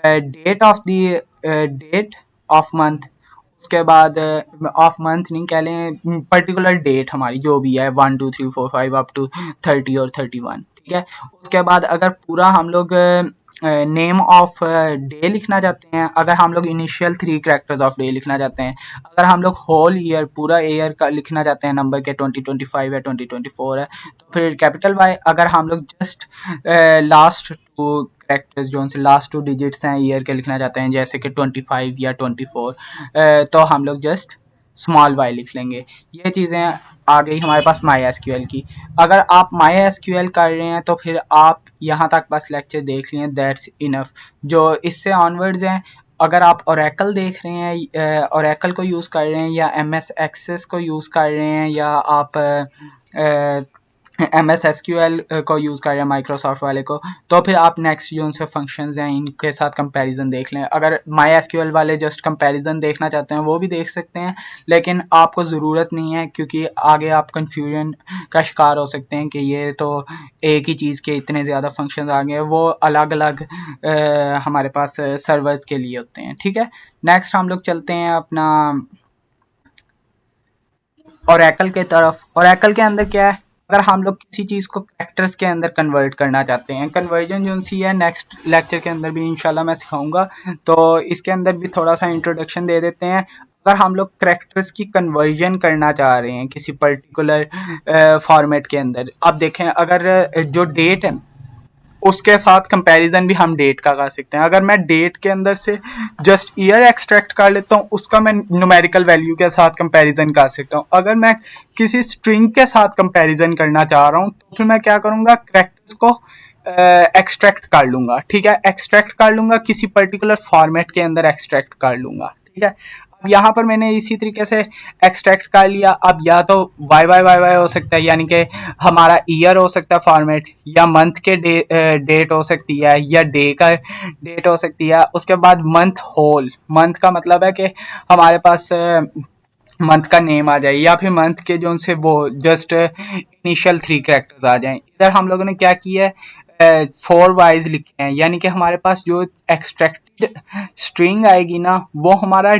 [SPEAKER 1] date of the date of month, उसके बाद ऑफ मंथ नहीं कह लें, पर्टिकुलर डेट हमारी जो भी है 1 2 3 4 5 अप टू 30 और 31, ठीक है। उसके बाद अगर पूरा हम लोग नेम ऑफ डे लिखना चाहते हैं, अगर हम लोग इनिशियल 3 कैरेक्टर्स ऑफ डे लिखना चाहते हैं, अगर हम लोग होल ईयर पूरा ईयर का लिखना चाहते हैं नंबर के 2025 है 2024 है, तो फिर कैपिटल वाई। अगर हम लोग जस्ट लास्ट 2 कैरेक्टर्स जो उनसे लास्ट 2 डिजिट्स हैं ईयर के लिखना चाहते हैं, जैसे कि 25 या 24, तो हम लोग जस्ट स्मॉल वाई लिख लेंगे। ये चीज़ें आ गई हमारे पास माई एसक्यूएल की। अगर आप माई एसक्यूएल कर रहे हैं तो फिर आप यहाँ तक बस लेक्चर देख लें, दैट्स इनफ। जो इससे ऑनवर्ड्स हैं, अगर आप ओरेकल देख रहे हैं, ओरेकल को यूज़ कर रहे हैं, या MS एक्सेस को यूज़ कर रहे हैं, या आप MS SQL को यूज़ कर रहे हैं माइक्रोसॉफ्ट वाले को, तो फिर आप नेक्स्ट जो उनसे फंक्शंस हैं इनके साथ कंपैरिजन देख लें। अगर माई एसक्यूएल वाले जस्ट कंपैरिजन देखना चाहते हैं वो भी देख सकते हैं, लेकिन आपको ज़रूरत नहीं है, क्योंकि आगे आप कन्फ्यूजन का शिकार हो सकते हैं कि ये तो एक ही चीज़ के इतने ज़्यादा फंक्शंस आ गए हैं। वो अलग अलग हमारे पास सर्वर्स के लिए होते हैं, ठीक है। नेक्स्ट हम लोग चलते हैं अपना ओरेकल के तरफ। ओरेकल के अंदर क्या है, अगर हम लोग किसी चीज़ को कैरेक्टर्स के अंदर कन्वर्ट करना चाहते हैं, कन्वर्जन जो सी है नेक्स्ट लेक्चर के अंदर भी इंशाल्लाह मैं सिखाऊंगा, तो इसके अंदर भी थोड़ा सा इंट्रोडक्शन दे देते हैं। अगर हम लोग कैरेक्टर्स की कन्वर्जन करना चाह रहे हैं किसी पर्टिकुलर फॉर्मेट के अंदर, अब देखें अगर जो डेट है उसके साथ कंपैरिजन भी हम डेट का कर सकते हैं। अगर मैं डेट के अंदर से जस्ट ईयर एक्सट्रैक्ट कर लेता हूँ, उसका मैं न्यूमेरिकल वैल्यू के साथ कंपैरिजन कर सकता हूँ। अगर मैं किसी स्ट्रिंग के साथ कंपैरिजन करना चाह रहा हूँ, तो फिर मैं क्या करूँगा, कैरेक्टर्स को एक्सट्रैक्ट कर लूँगा, ठीक है। एक्सट्रैक्ट कर लूँगा, किसी पर्टिकुलर फॉर्मेट के अंदर एक्सट्रैक्ट कर लूँगा, ठीक है। अब यहाँ पर मैंने इसी तरीके से एक्सट्रैक्ट कर लिया। अब या तो वाई वाई वाई वाई हो सकता है, यानी कि हमारा ईयर हो सकता है फॉर्मेट, या मंथ के डेट हो सकती है, या डे का डेट हो सकती है। उसके बाद मंथ होल, मंथ का मतलब है कि हमारे पास मंथ का नेम आ जाए, या फिर मंथ के जो उनसे वो जस्ट इनिशियल 3 कैरेक्टर्स आ जाएं। इधर हम लोगों ने क्या किया है, 4 वाइज लिखे हैं, यानी कि हमारे पास जो एक्सट्रैक्टेड स्ट्रिंग आएगी ना, वो हमारा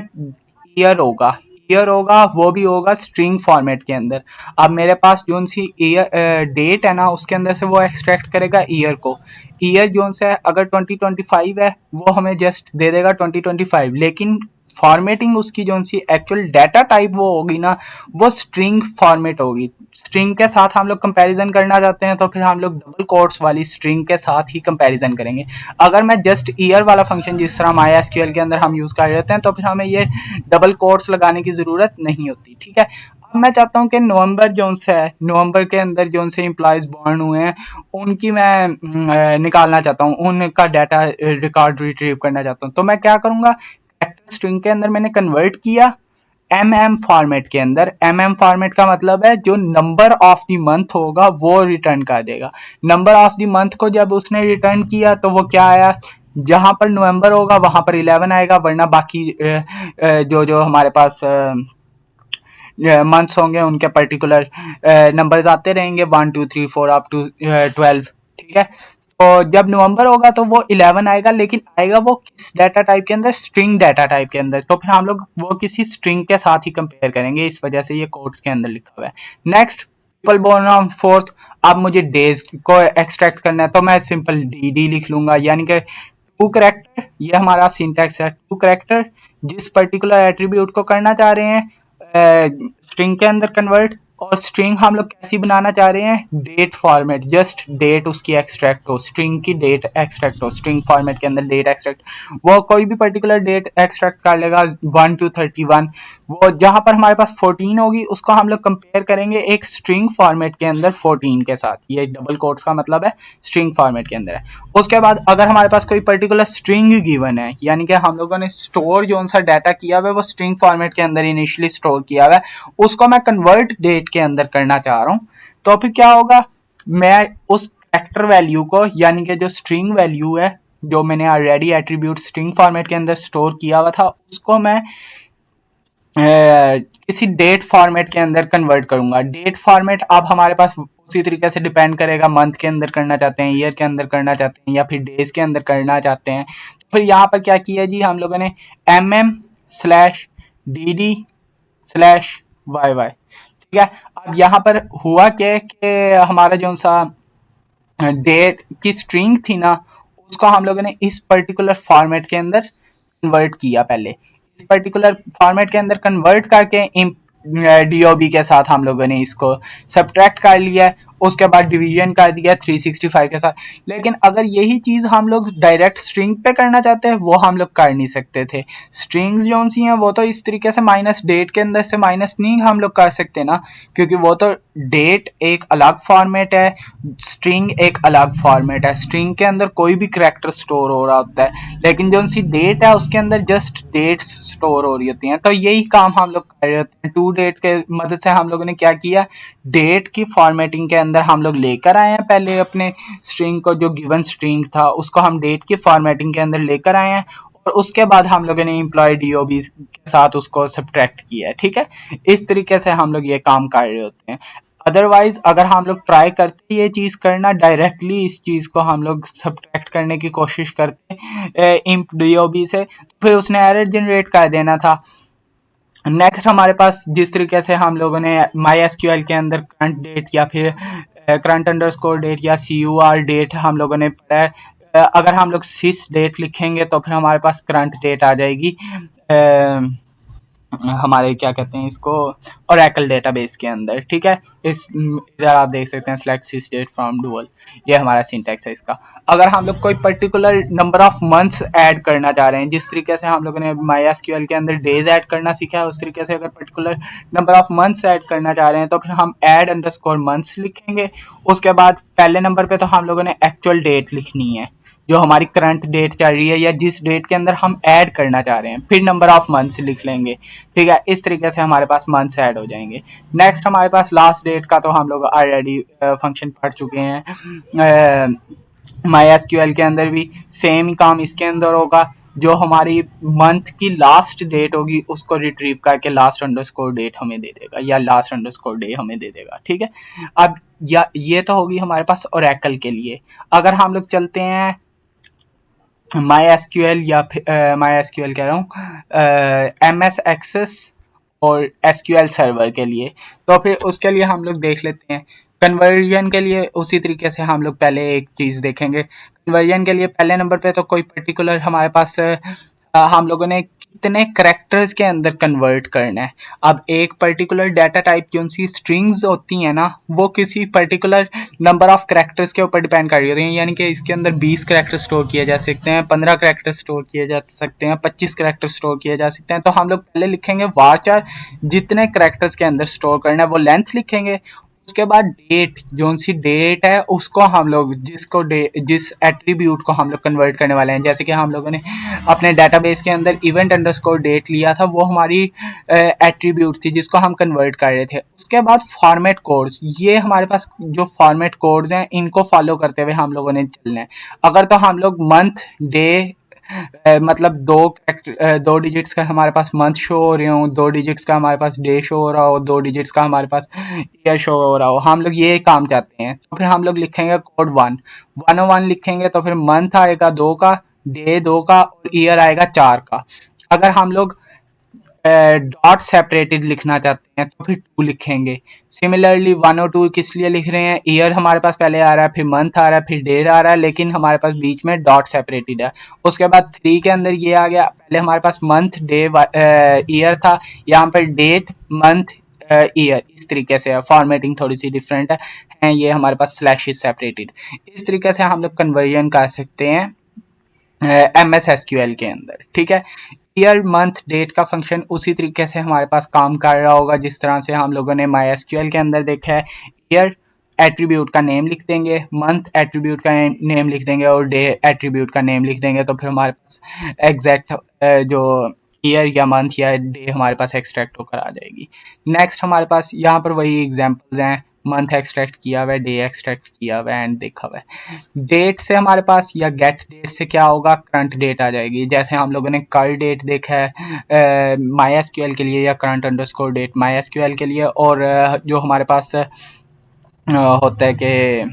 [SPEAKER 1] ईयर होगा। ईयर होगा, वो भी होगा स्ट्रिंग फॉर्मेट के अंदर। अब मेरे पास जो सी ईयर डेट है ना, उसके अंदर से वो एक्सट्रैक्ट करेगा ईयर को। ईयर जो है अगर 2025 है, वो हमें जस्ट दे देगा 2025, लेकिन फॉर्मेटिंग उसकी जो सी एक्चुअल डाटा टाइप वो होगी ना, वो स्ट्रिंग फॉर्मेट होगी। स्ट्रिंग के साथ हम लोग कंपैरिजन करना चाहते हैं तो फिर हम लोग डबल कोट्स वाली स्ट्रिंग के साथ ही कंपैरिजन करेंगे। अगर मैं जस्ट ईयर वाला फंक्शन जिस तरह माई एसक्यूएल के अंदर हम यूज़ कर रहे हैं तो फिर हमें ये डबल कोट्स लगाने की ज़रूरत नहीं होती, ठीक है। अब मैं चाहता हूँ कि नवंबर जोन से है, नवंबर के अंदर जोन से एम्प्लॉयज़ बॉर्न हुए हैं उनकी मैं निकालना चाहता हूँ, उनका डाटा रिकॉर्ड रिट्रीव करना चाहता हूँ। तो मैं क्या करूँगा, स्ट्रिंग के अंदर मैंने कन्वर्ट किया फॉर्मेट के अंदर। फॉर्मेट का मतलब है जो नंबर ऑफ द मंथ होगा वो रिटर्न कर देगा। नंबर ऑफ द मंथ को जब उसने रिटर्न किया तो वो क्या आया, जहां पर नवंबर होगा वहां पर 11 आएगा, वरना बाकी जो जो हमारे पास मंथ्स होंगे उनके पर्टिकुलर नंबर्स आते रहेंगे 1 2 3 4 अप टू 12, ठीक है। तो जब नवंबर होगा तो वो 11 आएगा, लेकिन आएगा वो किस डाटा टाइप के अंदर, स्ट्रिंग डाटा टाइप के अंदर। तो फिर हम लोग वो किसी स्ट्रिंग के साथ ही कंपेयर करेंगे, इस वजह से ये कोड्स के अंदर लिखा हुआ है। Next, people born on 4th। अब मुझे डेज को एक्सट्रैक्ट करना है तो मैं सिंपल डी लिख लूंगा, यानी कि टू करेक्टर, ये हमारा सिंटैक्स है। टू करेक्टर जिस पर्टिकुलर एट्रीब्यूट को करना चाह रहे हैं स्ट्रिंग के अंदर कन्वर्ट, और स्ट्रिंग हम लोग कैसी बनाना चाह रहे हैं, डेट फॉर्मेट, जस्ट डेट उसकी एक्सट्रैक्ट हो, स्ट्रिंग की डेट एक्सट्रैक्ट हो, स्ट्रिंग फॉर्मेट के अंदर डेट एक्सट्रैक्ट, वो कोई भी पर्टिकुलर डेट एक्सट्रैक्ट कर लेगा 1 to 31। वो जहां पर हमारे पास 14 होगी उसको हम लोग कंपेयर करेंगे एक स्ट्रिंग फॉर्मेट के अंदर 14 के साथ। ये डबल कोट्स का मतलब है स्ट्रिंग फॉर्मेट के अंदर है। उसके बाद अगर हमारे पास कोई पर्टिकुलर स्ट्रिंग गिवन है, यानी कि हम लोगों ने स्टोर जो सा डाटा किया हुआ है वो स्ट्रिंग फॉर्मेट के अंदर इनिशियली स्टोर किया हुआ है, उसको मैं कन्वर्ट डेट के अंदर करना चाह रहा हूँ, तो फिर क्या होगा, मैं उस कैरेक्टर वैल्यू को, यानी कि जो स्ट्रिंग वैल्यू है जो मैंने ऑलरेडी एट्रीब्यूट स्ट्रिंग फॉर्मेट के अंदर स्टोर किया हुआ था, उसको मैं किसी डेट फॉर्मेट के अंदर कन्वर्ट करूंगा। डेट फॉर्मेट अब हमारे पास उसी तरीके से डिपेंड करेगा, मंथ के अंदर करना चाहते हैं, ईयर के अंदर करना चाहते हैं, या फिर डेज के अंदर करना चाहते हैं। तो फिर यहाँ पर क्या किया जी, हम लोगों ने mm/dd/yy, ठीक है। अब यहाँ पर हुआ क्या कि हमारा जो सा डेट की स्ट्रिंग थी ना, उसको हम लोगों ने इस पर्टिकुलर फॉर्मेट के अंदर कन्वर्ट किया। पहले इस पर्टिकुलर फॉर्मेट के अंदर कन्वर्ट करके डीओबी के साथ हम लोगों ने इसको सब्ट्रैक्ट कर लिया है, उसके बाद डिवीजन कर दिया 365 के साथ। लेकिन अगर यही चीज़ हम लोग डायरेक्ट स्ट्रिंग पे करना चाहते हैं वो हम लोग कर नहीं सकते थे। स्ट्रिंग्स जो सी हैं वो तो इस तरीके से माइनस डेट के अंदर से माइनस नहीं हम लोग कर सकते ना, क्योंकि वो तो डेट एक अलग फॉर्मेट है, स्ट्रिंग एक अलग फॉर्मेट है। स्ट्रिंग के अंदर कोई भी करैक्टर स्टोर हो रहा होता है, लेकिन जो सी डेट है उसके अंदर जस्ट डेट्स स्टोर हो रही होती हैं। तो यही काम हम लोग कर रहे होते हैं। टू डेट के मदद से हम लोगों ने क्या किया, डेट की फॉर्मेटिंग के अंदर हम लोग लेकर आए हैं, पहले अपने स्ट्रिंग को, जो गिवन स्ट्रिंग था उसको हम डेट की फॉर्मेटिंग के अंदर लेकर आए हैं, और उसके बाद हम लोगों ने एम्प्लॉय डीओबी के साथ उसको सब्ट्रैक्ट किया है, ठीक है। इस तरीके से हम लोग ये काम कर रहे होते हैं। अदरवाइज अगर हम लोग ट्राई करते ये चीज़ करना डायरेक्टली, इस चीज़ को हम लोग सब्ट्रैक्ट करने की कोशिश करते इंप डीओबी से, फिर उसने एरर जनरेट कर देना था। नेक्स्ट हमारे पास जिस तरीके से हम लोगों ने माई एसक्यूएल के अंदर करंट डेट या फिर करंट अंडरस्कोर डेट या CUR डेट हम लोगों ने पढ़ा है, अगर हम लोग सिस डेट लिखेंगे तो फिर हमारे पास करंट डेट आ जाएगी हमारे क्या कहते हैं इसको, ओरेकल डेटाबेस के अंदर, ठीक है। इस इधर आप देख सकते हैं select sysdate from dual, ये हमारा सिंटैक्स है इसका। अगर हम लोग कोई particular number of months add करना चाह रहे हैं, जिस तरीके से हम लोगों ने माई एसक्यूएल के अंदर डेज ऐड करना सीखा है, उस तरीके से अगर particular number of months add करना चाह रहे हैं तो फिर हम ऐड अंडरस्कोर मंथ्स लिखेंगे। उसके बाद पहले नंबर पे तो हम लोगों ने एक्चुअल डेट लिखनी है, जो हमारी करंट डेट चल रही है या जिस डेट के अंदर हम ऐड करना चाह रहे हैं, फिर नंबर ऑफ मंथ्स लिख लेंगे, ठीक है। इस तरीके से हमारे पास मंथ्स ऐड हो जाएंगे। नेक्स्ट हमारे पास लास्ट डेट का तो हम लोग ऑलरेडी फंक्शन पढ़ चुके हैं। माई एसक्यूएल के अंदर भी सेम ही काम इसके अंदर होगा, जो हमारी मंथ की लास्ट डेट होगी उसको रिट्रीव करके लास्ट अंडरस्कोर डेट हमें दे देगा, या लास्ट अंडरस्कोर डे हमें दे देगा, ठीक है। अब या ये तो होगी हमारे पास ओरेकल के लिए। अगर हम लोग चलते हैं माई एसक्यूएल या फिर माई एसक्यूएल कह रहा हूँ MS एक्सेस और SQL सर्वर के लिए, तो फिर उसके लिए हम लोग देख लेते हैं। कन्वर्जन के लिए उसी तरीके से हम लोग पहले एक चीज़ देखेंगे। कन्वर्जन के लिए पहले नंबर पे तो कोई पर्टिकुलर हमारे पास हम लोगों ने कितने करेक्टर्स के अंदर कन्वर्ट करना है। अब एक पर्टिकुलर डाटा टाइप जो सी स्ट्रिंग्स होती हैं ना, वो किसी पर्टिकुलर नंबर ऑफ करेक्टर्स के ऊपर डिपेंड कर रही है, यानी कि इसके अंदर 20 करेक्टर स्टोर किए जा सकते हैं, 15 करेक्टर स्टोर किए जा सकते हैं, 25 करेक्टर स्टोर किए जा सकते हैं। तो हम लोग पहले लिखेंगे varchar, जितने करेक्टर्स के अंदर स्टोर करना है वो लेंथ लिखेंगे। उसके बाद डेट, जो सी डेट है उसको हम लोग जिस एट्रीब्यूट को हम लोग कन्वर्ट करने वाले हैं, जैसे कि हम लोगों ने अपने डेटाबेस के अंदर इवेंट अंडरस्कोर डेट लिया था, वो हमारी एट्रीब्यूट थी जिसको हम कन्वर्ट कर रहे थे। उसके बाद फॉर्मेट कोड्स, ये हमारे पास जो फॉर्मेट कोड्स हैं इनको फॉलो करते हुए हम लोगों ने चलना है। अगर तो हम लोग मंथ डे मतलब दो डिजिट्स का हमारे पास मंथ शो हो रहे हो, 2 डिजिट्स का हमारे पास डे शो हो रहा हो, 2 डिजिट्स का हमारे पास ईयर शो हो रहा हो, हम लोग ये काम चाहते हैं, तो फिर हम लोग लिखेंगे कोड 101 लिखेंगे, तो फिर मंथ आएगा 2 का, डे 2 का और ईयर आएगा 4 का। अगर हम लोग डॉट सेपरेटेड लिखना चाहते हैं तो फिर 2 लिखेंगे। सिमिलरली 1 और 2 किस लिए लिख रहे हैं, ईयर हमारे पास पहले आ रहा है, फिर मंथ आ रहा है, फिर डेट आ रहा है, लेकिन हमारे पास बीच में डॉट सेपरेटेड है। उसके बाद 3 के अंदर ये आ गया, पहले हमारे पास मंथ डे ईयर था, यहाँ पर डेट मंथ ईयर, इस तरीके से है। फॉर्मेटिंग थोड़ी सी डिफरेंट है, ये हमारे पास स्लैश इज सेपरेटेड। इस तरीके से हम लोग कन्वर्जन कर सकते हैं MS SQL के अंदर, ठीक है। ईयर मंथ डेट का फंक्शन उसी तरीके से हमारे पास काम कर रहा होगा जिस तरह से हम लोगों ने MySQL के अंदर देखा है। ईयर एट्रीब्यूट का नेम लिख देंगे, मंथ एट्रीब्यूट का नेम लिख देंगे और डे एट्रीब्यूट का नेम लिख देंगे, तो फिर हमारे पास एग्जैक्ट जो ईयर या मंथ या डे हमारे पास एक्सट्रैक्ट होकर आ जाएगी। नेक्स्ट हमारे पास यहाँ पर वही एग्जांपल्स हैं, मंथ एक्सट्रैक्ट किया हुआ है, डे एक्सट्रैक्ट किया हुआ है एंड देखा हुआ है। डेट से हमारे पास या गेट डेट से क्या होगा, करंट डेट आ जाएगी। जैसे हम लोगों ने कल डेट देखा है MySQL के लिए, या करंट अंडरस्कोर डेट MySQL के लिए, और जो हमारे पास होता है कि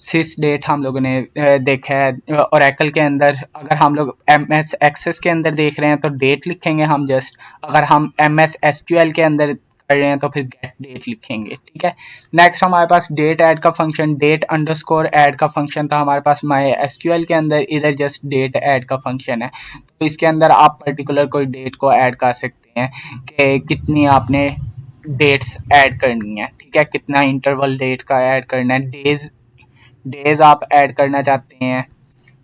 [SPEAKER 1] सिस डेट हम लोगों ने देखा है ओरेकल के अंदर। अगर हम लोग MS एक्सेस के अंदर देख रहे हैं तो डेट लिखेंगे हम जस्ट, अगर हम MS SQL के अंदर कर रहे हैं तो फिर गेट डेट लिखेंगे, ठीक है। नेक्स्ट हमारे पास डेट ऐड का फंक्शन, डेट अंडरस्कोर ऐड का फंक्शन था हमारे पास MySQL के अंदर, इधर जस्ट डेट ऐड का फंक्शन है। तो इसके अंदर आप पर्टिकुलर कोई डेट को ऐड कर सकते हैं कि कितनी आपने डेट्स ऐड करनी है, ठीक है, कितना इंटरवल डेट का ऐड करना है, डेज आप ऐड करना चाहते हैं,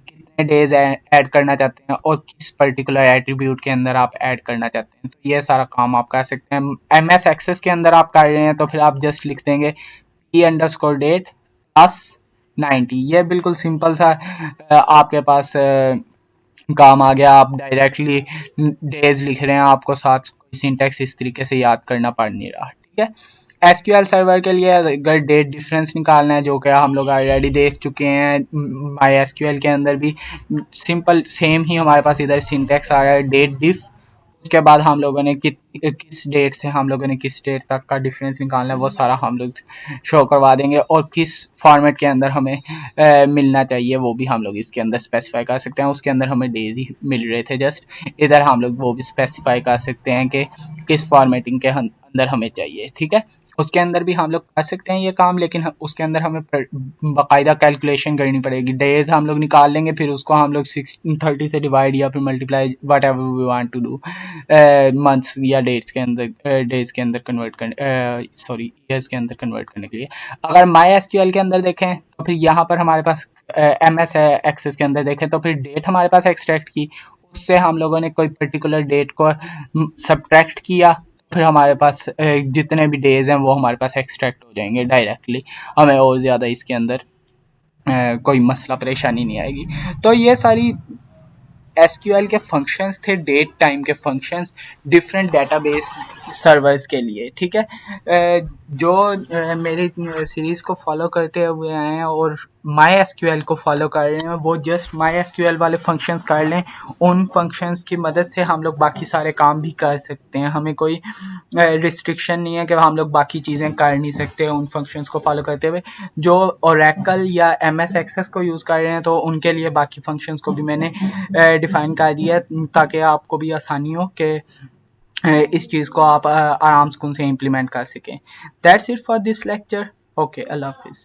[SPEAKER 1] कितने डेज ऐड करना चाहते हैं, और किस पर्टिकुलर एट्रीब्यूट के अंदर आप ऐड करना चाहते हैं, तो ये सारा काम आप कर सकते हैं। MS एक्सेस के अंदर आप कर रहे हैं तो फिर आप जस्ट लिख देंगे p_date प्लस 90। ये बिल्कुल सिंपल सा आपके पास काम आ गया। आप डायरेक्टली डेज लिख रहे हैं, आपको साथ सिंटैक्स इस तरीके से याद करना पड़ नहीं रहा, ठीक है। SQL सर्वर के लिए अगर डेट डिफरेंस निकालना है, जो कि हम लोग ऑलरेडी देख चुके हैं, MySQL के अंदर भी सिंपल सेम ही हमारे पास इधर सिंटैक्स आ रहा है, डेट डिफ। उसके बाद हम लोगों ने किस डेट से हम लोगों ने किस डेट तक का डिफरेंस निकालना है वो सारा हम लोग शो करवा देंगे, और किस फॉर्मेट के अंदर हमें मिलना चाहिए वो भी हम लोग इसके अंदर स्पेसिफाई कर सकते हैं। उसके अंदर हमें डेज ही मिल रहे थे जस्ट, इधर हम लोग वो भी स्पेसिफाई कर सकते हैं कि किस फॉर्मेटिंग के अंदर हमें चाहिए, ठीक है। उसके अंदर भी हम लोग कर सकते हैं ये काम, लेकिन उसके अंदर हमें बाकायदा कैलकुलेशन करनी पड़ेगी। डेज हम लोग निकाल लेंगे, फिर उसको हम लोग 30 से डिवाइड या फिर multiply whatever we want to do months या डेट्स के अंदर, डेज के अंदर कन्वर्ट करने, सॉरी ईयर्स के अंदर कन्वर्ट करने के लिए। अगर MySQL के अंदर देखें तो फिर यहाँ पर हमारे पास MS एक्सेस के अंदर देखें तो फिर डेट हमारे पास एक्सट्रैक्ट की, उससे हम लोगों ने कोई पर्टिकुलर डेट को सब्ट्रैक्ट किया, फिर हमारे पास जितने भी डेज हैं वो हमारे पास एक्सट्रैक्ट हो जाएंगे डायरेक्टली। हमें और ज़्यादा इसके अंदर कोई मसला परेशानी नहीं आएगी। तो ये सारी SQL के फंक्शंस थे, डेट टाइम के फंक्शंस डिफरेंट डेटाबेस सर्वर्स के लिए, ठीक है। जो मेरी सीरीज़ को फॉलो करते हुए आए हैं और MySQL को फॉलो कर रहे हैं, वो जस्ट MySQL वाले फंक्शंस कर लें। उन फंक्शंस की मदद से हम लोग बाकी सारे काम भी कर सकते हैं, हमें कोई रिस्ट्रिक्शन नहीं है कि हम लोग बाकी चीज़ें कर नहीं सकते उन फंक्शंस को फॉलो करते हुए। जो ओरेकल या MS एक्सेस को यूज़ कर रहे हैं तो उनके लिए बाकी फंक्शंस को भी मैंने डिफ़ाइन कर दिया ताकि आपको भी आसानी हो कि इस चीज़ को आप आराम सुकून से इम्प्लीमेंट कर सकें। That's it for this lecture. Okay, अल्लाह हाफिज़।